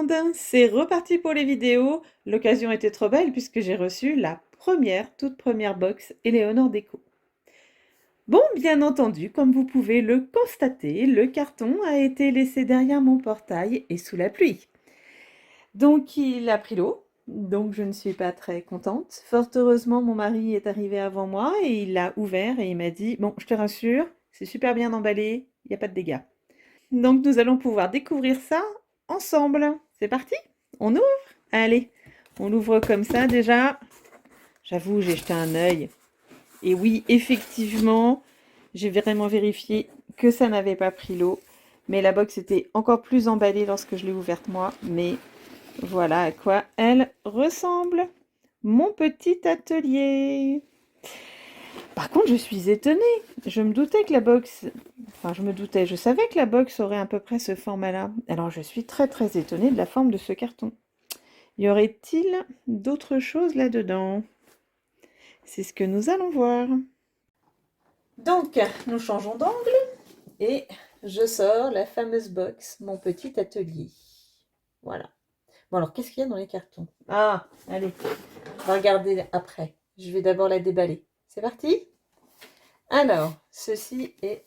monde, c'est reparti pour les vidéos. L'occasion était trop belle puisque j'ai reçu la toute première box Eleonore Déco. Bon, bien entendu, comme vous pouvez le constater, le carton a été laissé derrière mon portail et sous la pluie. Donc il a pris l'eau, donc je ne suis pas très contente. Fort heureusement, mon mari est arrivé avant moi et il l'a ouvert et il m'a dit « Bon, je te rassure, c'est super bien emballé, il n'y a pas de dégâts. » Donc nous allons pouvoir découvrir ça ensemble. C'est parti? On ouvre? Allez, on ouvre comme ça déjà. J'avoue, j'ai jeté un œil. Et oui, effectivement, j'ai vraiment vérifié que ça n'avait pas pris l'eau. Mais la box était encore plus emballée lorsque je l'ai ouverte moi. Mais voilà à quoi elle ressemble. Mon petit atelier. Par contre, je suis étonnée. Je me doutais que la box... Enfin, je savais que la box aurait à peu près ce format-là. Alors, je suis très très étonnée de la forme de ce carton. Y aurait-il d'autres choses là-dedans? C'est ce que nous allons voir. Donc, nous changeons d'angle et je sors la fameuse box, mon petit atelier. Voilà. Bon, alors, qu'est-ce qu'il y a dans les cartons? Ah, allez, on va regarder après. Je vais d'abord la déballer. C'est parti? Alors, ceci est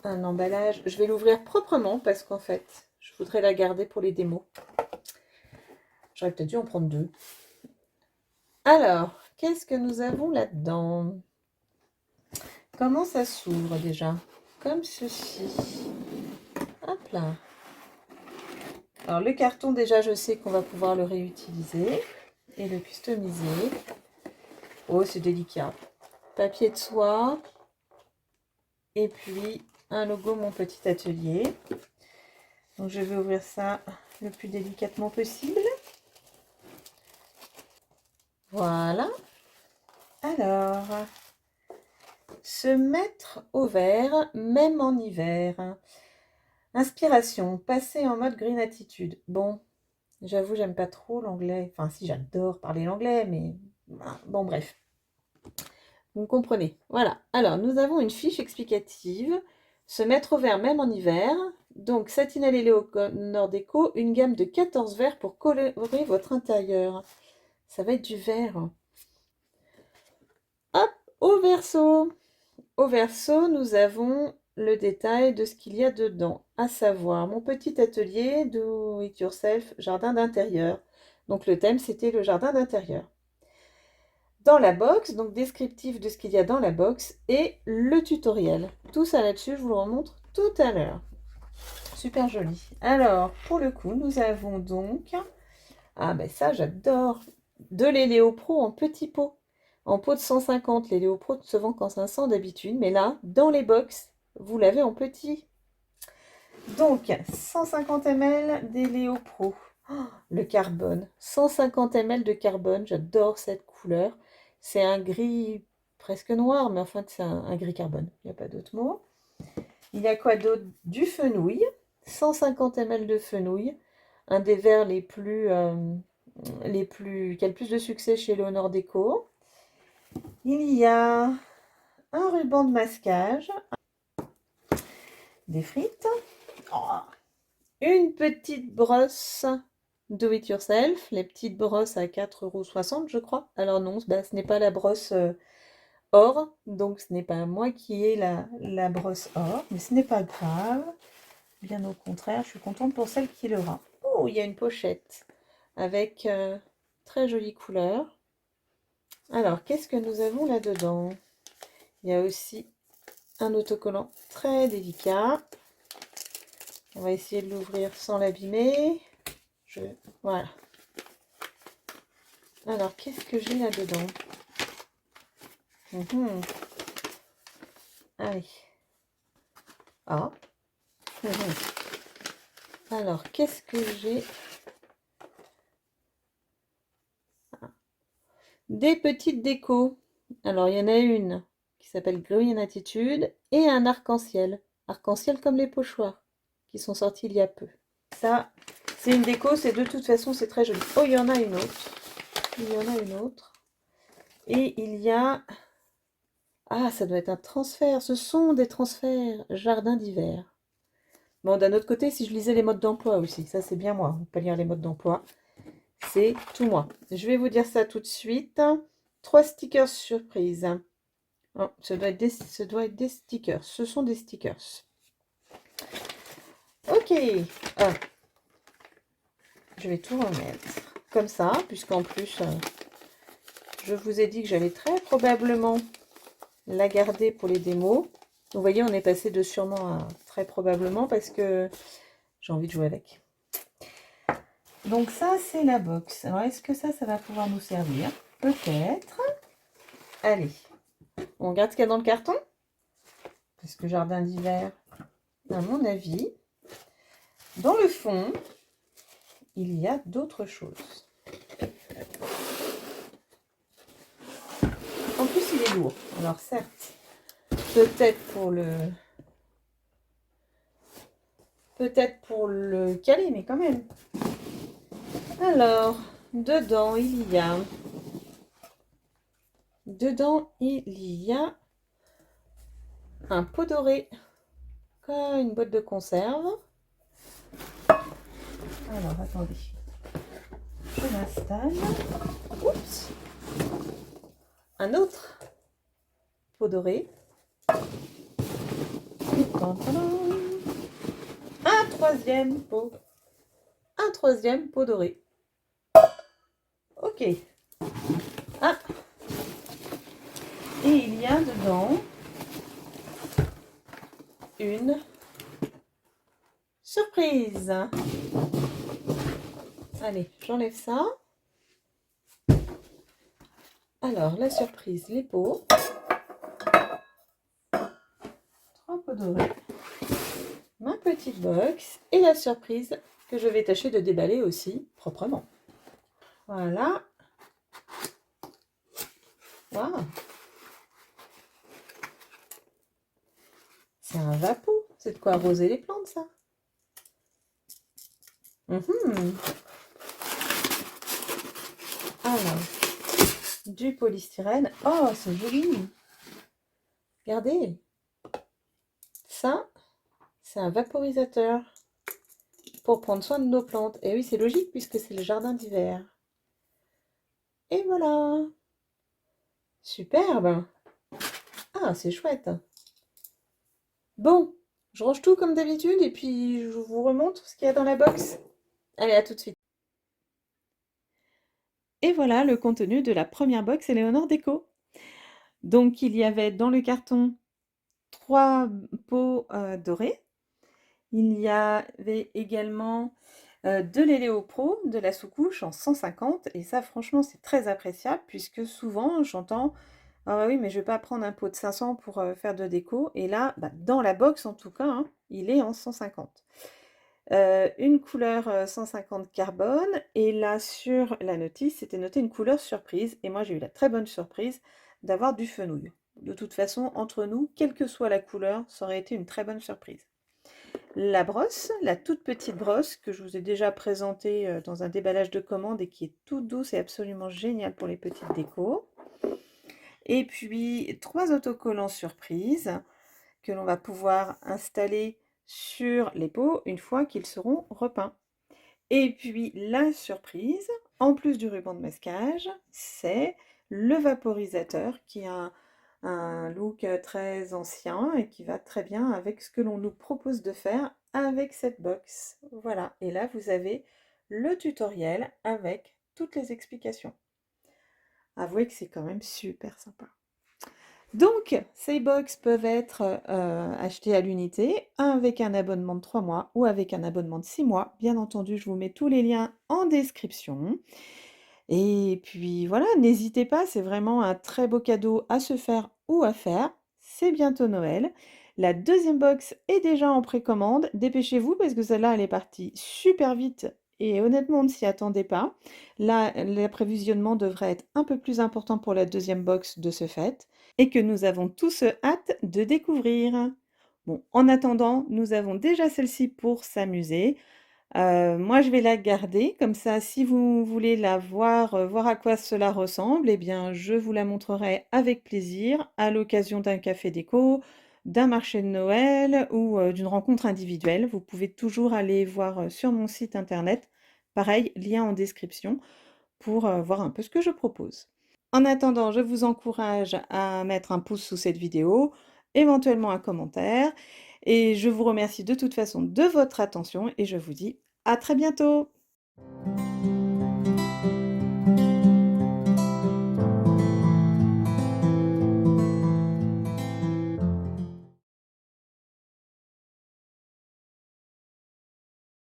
un emballage. Je vais l'ouvrir proprement parce qu'en fait, je voudrais la garder pour les démos. J'aurais peut-être dû en prendre deux. Alors, qu'est-ce que nous avons là-dedans? Comment ça s'ouvre déjà? Comme ceci. Hop là. Alors, le carton, déjà, je sais qu'on va pouvoir le réutiliser et le customiser. Oh, c'est délicat. Papier de soie. Et puis, un logo Mon Petit Atelier. Donc, je vais ouvrir ça le plus délicatement possible. Voilà. Alors, se mettre au vert, même en hiver. Inspiration, passer en mode green attitude. Bon, j'avoue, j'aime pas trop l'anglais. Enfin, si, j'adore parler l'anglais, mais bon, bref. Vous comprenez. Voilà. Alors, nous avons une fiche explicative. Se mettre au vert, même en hiver. Donc, Satinelle et Eleonore Déco, une gamme de 14 verres pour colorer votre intérieur. Ça va être du vert. Hop, au verso. Au verso, nous avons le détail de ce qu'il y a dedans, à savoir mon petit atelier Do It Yourself, jardin d'intérieur. Donc le thème, c'était le jardin d'intérieur. Dans la box, donc descriptif de ce qu'il y a dans la box, et le tutoriel. Tout ça là-dessus, je vous le remontre tout à l'heure. Super joli. Alors, pour le coup, nous avons donc... Ah ben ça, j'adore. De l'Eléo Pro en petit pot. En pot de 150, les Léo Pro ne se vend qu'en 500 d'habitude, mais là, dans les box, vous l'avez en petit. Donc, 150 ml des Léo Pro. Oh, le carbone, 150 ml de carbone, j'adore cette couleur. C'est un gris presque noir, mais enfin, c'est un gris carbone, il n'y a pas d'autre mot. Il y a quoi d'autre? Du fenouil, 150 ml de fenouil, un des verres qui a le plus de succès chez Eleonore Déco. Il y a un ruban de masquage, des frites, oh, une petite brosse Do It Yourself, les petites brosses à 4,60 € je crois. Alors non, ce n'est pas la brosse or, donc ce n'est pas moi qui ai la brosse or, mais ce n'est pas grave. Bien au contraire, je suis contente pour celle qui l'aura. Oh, il y a une pochette avec très jolie couleur. Alors, qu'est-ce que nous avons là-dedans? Il y a aussi un autocollant très délicat. On va essayer de l'ouvrir sans l'abîmer. Voilà. Alors, qu'est-ce que j'ai là-dedans? Allez. Ah. Alors, qu'est-ce que j'ai? Des petites décos. Alors, il y en a une qui s'appelle Green Attitude et un arc-en-ciel. Arc-en-ciel comme les pochoirs qui sont sortis il y a peu. Ça, c'est une déco, c'est de toute façon, c'est très joli. Oh, il y en a une autre. Il y en a une autre. Et il y a... Ah, ça doit être un transfert. Ce sont des transferts jardin d'hiver. Bon, d'un autre côté, si je lisais les modes d'emploi aussi, ça c'est bien moi, pas lire les modes d'emploi, c'est tout moi. Je vais vous dire ça tout de suite. 3 stickers surprises. Oh, ça doit être des stickers. Ce sont des stickers. Ok. Ah, je vais tout remettre comme ça, puisqu'en plus, je vous ai dit que j'allais très probablement la garder pour les démos. Vous voyez, on est passé de sûrement à très probablement parce que j'ai envie de jouer avec. Donc ça, c'est la box. Alors, est-ce que ça va pouvoir nous servir? Peut-être. Allez, on regarde ce qu'il y a dans le carton. Parce que jardin d'hiver, à mon avis, dans le fond, il y a d'autres choses. En plus, il est lourd. Alors certes, peut-être pour le caler, mais quand même. Alors, dedans, il y a un pot doré, comme une boîte de conserve. Alors, attendez. Je l'installe. Oups. Un autre pot doré. Un troisième pot. Un troisième pot doré. Ok. Ah. Et il y a dedans une surprise. Allez, j'enlève ça. Alors, la surprise, les pots. 3 pots dorés. Ma petite box. Et la surprise que je vais tâcher de déballer aussi proprement. Voilà. Waouh. C'est un vapeau. C'est de quoi arroser les plantes, ça. Alors, du polystyrène. Oh, c'est joli. Regardez. Ça, c'est un vaporisateur pour prendre soin de nos plantes. Et oui, c'est logique puisque c'est le jardin d'hiver. Et voilà. Superbe. Ah, c'est chouette. Bon, je range tout comme d'habitude et puis je vous remontre ce qu'il y a dans la box. Allez, à tout de suite. Et voilà le contenu de la première box Éléonore Déco. Donc, il y avait dans le carton 3 pots dorés. Il y avait également de l'Eléo Pro, de la sous-couche en 150. Et ça, franchement, c'est très appréciable puisque souvent, j'entends « Ah oui, mais je ne vais pas prendre un pot de 500 pour faire de déco. » Et là, dans la box en tout cas, hein, il est en 150. Une couleur 150 carbone. Et là, sur la notice, c'était noté une couleur surprise. Et moi, j'ai eu la très bonne surprise d'avoir du fenouil. De toute façon, entre nous, quelle que soit la couleur, ça aurait été une très bonne surprise. La brosse, la toute petite brosse que je vous ai déjà présentée dans un déballage de commande et qui est toute douce et absolument géniale pour les petites décos. Et puis 3 autocollants surprises que l'on va pouvoir installer sur les pots une fois qu'ils seront repeints. Et puis la surprise, en plus du ruban de masquage, c'est le vaporisateur qui a un look très ancien et qui va très bien avec ce que l'on nous propose de faire avec cette box. Voilà, et là vous avez le tutoriel avec toutes les explications. Avouez que c'est quand même super sympa. Donc, ces box peuvent être achetées à l'unité, avec un abonnement de 3 mois ou avec un abonnement de 6 mois. Bien entendu, je vous mets tous les liens en description. Et puis voilà, n'hésitez pas, c'est vraiment un très beau cadeau à se faire ou à faire. C'est bientôt Noël. La deuxième box est déjà en précommande. Dépêchez-vous parce que celle-là, elle est partie super vite et honnêtement, on ne s'y attendait pas. Là, l'approvisionnement devrait être un peu plus important pour la deuxième box de ce fait et que nous avons tous hâte de découvrir. Bon, en attendant, nous avons déjà celle-ci pour s'amuser. Moi, je vais la garder, comme ça, si vous voulez la voir, voir à quoi cela ressemble, eh bien, je vous la montrerai avec plaisir à l'occasion d'un café déco, d'un marché de Noël ou d'une rencontre individuelle, vous pouvez toujours aller voir sur mon site internet. Pareil, lien en description pour voir un peu ce que je propose. En attendant, je vous encourage à mettre un pouce sous cette vidéo, éventuellement un commentaire, et je vous remercie de toute façon de votre attention et je vous dis à très bientôt!